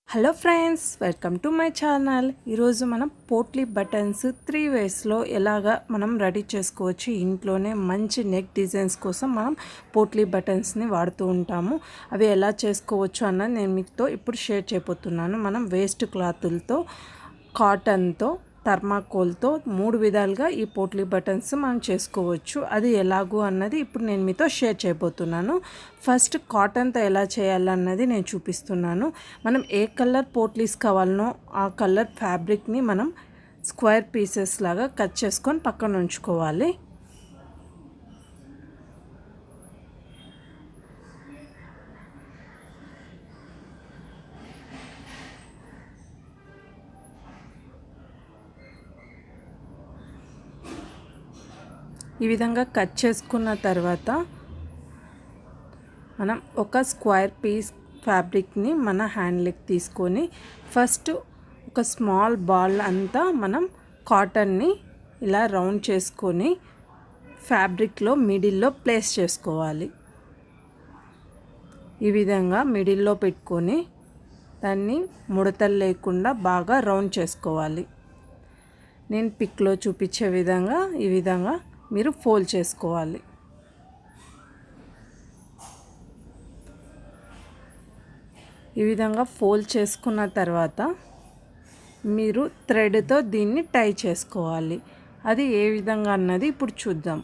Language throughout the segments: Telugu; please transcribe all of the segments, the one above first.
Hello friends, welcome to my channel. ఈరోజు మనం పోట్లీ బటన్స్ 3 వేస్లో ఎలాగా మనం రెడీ చేసుకోవచ్చు. ఇంట్లోనే మంచి నెక్ డిజైన్స్ కోసం మనం పోట్లీ బటన్స్ని వాడుతూ ఉంటాము. అవి ఎలా చేసుకోవచ్చు అన్నది నేను మీతో ఇప్పుడు షేర్ చేయబోతున్నాను. మనం వేస్ట్ క్లాతులతో, కాటన్తో, థర్మాకోల్తో 3 విధాలుగా ఈ పోట్లీ బటన్స్ మనం చేసుకోవచ్చు. అది ఎలాగూ అన్నది ఇప్పుడు నేను మీతో షేర్ చేయబోతున్నాను. ఫస్ట్ కాటన్తో ఎలా చేయాలన్నది నేను చూపిస్తున్నాను. మనం ఏ కలర్ పోట్లీస్ కావాలనో ఆ కలర్ ఫ్యాబ్రిక్ని మనం స్క్వేర్ పీసెస్ లాగా కట్ చేసుకొని పక్కన ఉంచుకోవాలి. ఈ విధంగా కట్ చేసుకున్న తర్వాత మనం ఒక స్క్వేర్ పీస్ ఫ్యాబ్రిక్ని మన హ్యాండ్లెక్ తీసుకొని ఫస్ట్ ఒక స్మాల్ బాల్ అంతా మనం కాటన్ని ఇలా రౌండ్ చేసుకొని ఫ్యాబ్రిక్లో మిడిల్లో ప్లేస్ చేసుకోవాలి. ఈ విధంగా మిడిల్లో పెట్టుకొని దాన్ని ముడతలు లేకుండా బాగా రౌండ్ చేసుకోవాలి. నేను పిక్లో చూపించే విధంగా ఈ విధంగా మీరు ఫోల్డ్ చేసుకోవాలి. ఈ విధంగా ఫోల్డ్ చేసుకున్న తర్వాత మీరు థ్రెడ్తో దీన్ని టై చేసుకోవాలి. అది ఏ విధంగా అన్నది ఇప్పుడు చూద్దాం.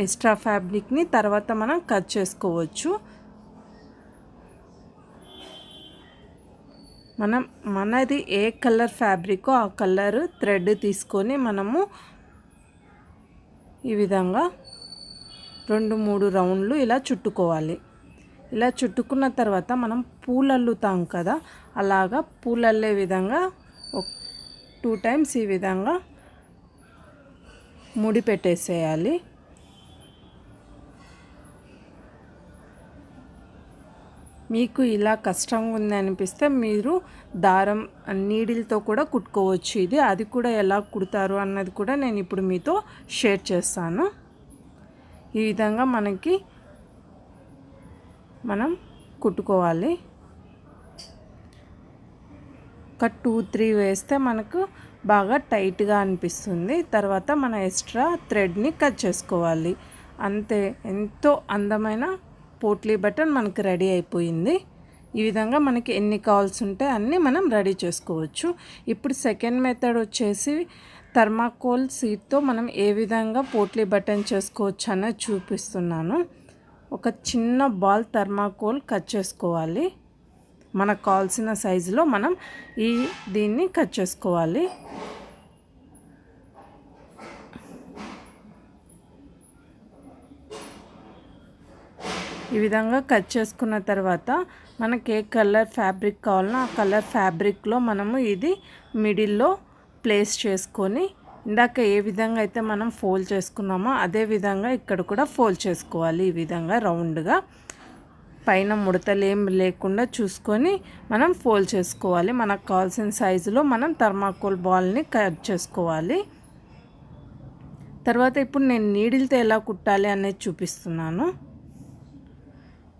ఎక్స్ట్రా ఫ్యాబ్రిక్ని తర్వాత మనం కట్ చేసుకోవచ్చు. మనది ఏ కలర్ ఫ్యాబ్రికో ఆ కలర్ థ్రెడ్ తీసుకొని మనము ఈ విధంగా 2-3 రౌండ్లు ఇలా చుట్టుకోవాలి. ఇలా చుట్టుకున్న తర్వాత మనం పూలు అల్లుతాం కదా, అలాగా పూలు అల్లే విధంగా 2 టైమ్స్ ఈ విధంగా ముడి పెట్టేసేయాలి. మీకు ఇలా కష్టంగా ఉంది అనిపిస్తే మీరు దారం నీడిల్తో కూడా కుట్టుకోవచ్చు. అది కూడా ఎలా కుడతారు అన్నది కూడా నేను ఇప్పుడు మీతో షేర్ చేస్తాను. ఈ విధంగా మనం కుట్టుకోవాలి. ఒక 2-3 వేస్తే మనకు బాగా టైట్గా అనిపిస్తుంది. తర్వాత మన ఎక్స్ట్రా థ్రెడ్ని కట్ చేసుకోవాలి. అంతే, ఎంతో అందమైన పోట్లీ బటన్ మనకు రెడీ అయిపోయింది. ఈ విధంగా మనకి ఎన్ని కావాల్సి ఉంటే అన్నీ మనం రెడీ చేసుకోవచ్చు. ఇప్పుడు సెకండ్ మెథడ్ వచ్చేసి థర్మాకోల్ షీట్తో మనం ఏ విధంగా పోట్లీ బటన్ చేసుకోవచ్చు అన్నది చూపిస్తున్నాను. ఒక చిన్న బాల్ థర్మాకోల్ కట్ చేసుకోవాలి. మనకు కావాల్సిన సైజులో మనం దీన్ని కట్ చేసుకోవాలి. ఈ విధంగా కట్ చేసుకున్న తర్వాత మనకి ఏ కలర్ ఫ్యాబ్రిక్ కావాలనో ఆ కలర్ ఫ్యాబ్రిక్లో మనము ఇది మిడిల్లో ప్లేస్ చేసుకొని ఇందాక ఏ విధంగా అయితే మనం ఫోల్డ్ చేసుకున్నామో అదే విధంగా ఇక్కడ కూడా ఫోల్డ్ చేసుకోవాలి. ఈ విధంగా రౌండ్గా పైన ముడతలు ఏం లేకుండా చూసుకొని మనం ఫోల్డ్ చేసుకోవాలి. మనకు కావాల్సిన సైజులో మనం థర్మాకోల్ బాల్ని కట్ చేసుకోవాలి. తర్వాత ఇప్పుడు నేను నీడిల్తో ఎలా కుట్టాలి అనేది చూపిస్తున్నాను.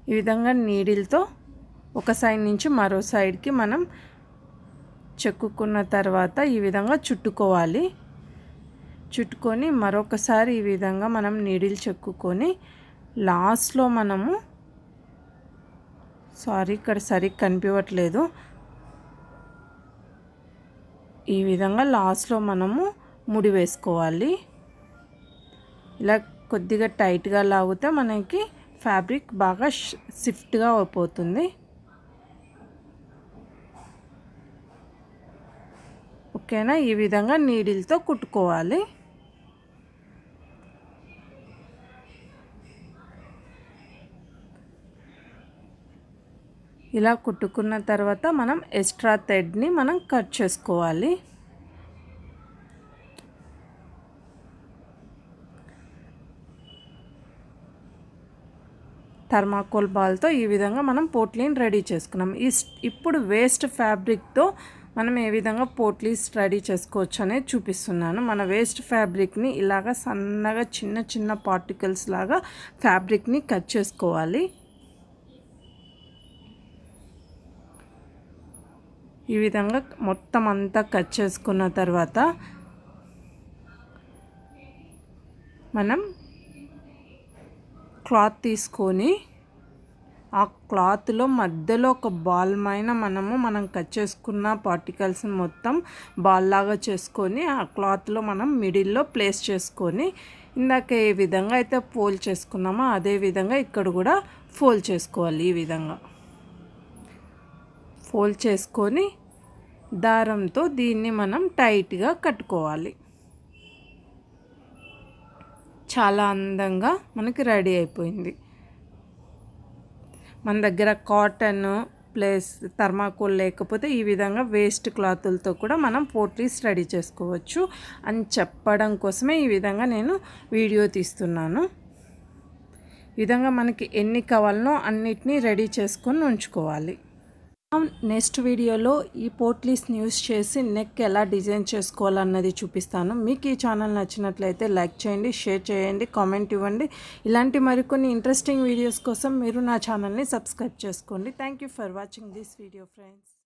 ఈ విధంగా నీడిల్తో ఒక సైడ్ నుంచి మరో సైడ్కి మనం చెక్కుకున్న తర్వాత ఈ విధంగా చుట్టుకోవాలి. చుట్టుకొని మరొకసారి ఈ విధంగా మనం నీడిల్ చెక్కుకొని లాస్ట్లో మనము ఇక్కడ సరిగ్గా కనిపించట్లేదు. ఈ విధంగా లాస్ట్లో మనము ముడి వేసుకోవాలి. ఇలా కొద్దిగా టైట్గా లాగితే మనకి ఫ్యాబ్రిక్ బాగా షిఫ్ట్గా అయిపోతుంది. ఓకేనా? ఈ విధంగా నీడిల్తో కుట్టుకోవాలి. ఇలా కుట్టుకున్న తర్వాత మనం ఎక్స్ట్రా థ్రెడ్ని మనం కట్ చేసుకోవాలి. థర్మాకోల్ బాల్తో ఈ విధంగా మనం పోట్లీని రెడీ చేసుకున్నాం. ఇప్పుడు వేస్ట్ ఫ్యాబ్రిక్తో మనం ఏ విధంగా పోట్లీస్ రెడీ చేసుకోవచ్చు అనేది చూపిస్తున్నాను. మన వేస్ట్ ఫ్యాబ్రిక్ని ఇలాగా సన్నగా చిన్న చిన్న పార్టికల్స్ లాగా ఫ్యాబ్రిక్ని కట్ చేసుకోవాలి. ఈ విధంగా మొత్తం అంతా కట్ చేసుకున్న తర్వాత మనం క్లాత్ తీసుకొని ఆ క్లాత్లో మధ్యలో ఒక బాల్ పైన మనం కట్ చేసుకున్న పార్టికల్స్ని మొత్తం బాల్ లాగా చేసుకొని ఆ క్లాత్లో మనం మిడిల్లో ప్లేస్ చేసుకొని ఇందాక ఏ విధంగా అయితే ఫోల్డ్ చేసుకున్నామో అదే విధంగా ఇక్కడ కూడా ఫోల్డ్ చేసుకోవాలి. ఈ విధంగా ఫోల్డ్ చేసుకొని దారంతో దీన్ని మనం టైట్గా కట్టుకోవాలి. చాలా అందంగా మనకి రెడీ అయిపోయింది. మన దగ్గర కాటన్ ప్లస్ థర్మాకోల్ లేకపోతే ఈ విధంగా వేస్ట్ క్లాతులతో కూడా మనం పోట్లీస్ రెడీ చేసుకోవచ్చు అని చెప్పడం కోసమే ఈ విధంగా నేను వీడియో తీస్తున్నాను. ఈ విధంగా మనకి ఎన్ని కావాలనో అన్నిటినీ రెడీ చేసుకొని ఉంచుకోవాలి. నెక్స్ట్ వీడియోలో ఈ పోట్లీస్ని యూస్ చేసి నెక్ ఎలా డిజైన్ చేసుకోవాలన్నది చూపిస్తాను. మీకు ఈ ఛానల్ నచ్చినట్లయితే లైక్ చేయండి, షేర్ చేయండి, కామెంట్ ఇవ్వండి. ఇలాంటి మరికొన్ని ఇంట్రెస్టింగ్ వీడియోస్ కోసం మీరు నా ఛానల్ని సబ్స్క్రైబ్ చేసుకోండి. Thank you for watching this video friends.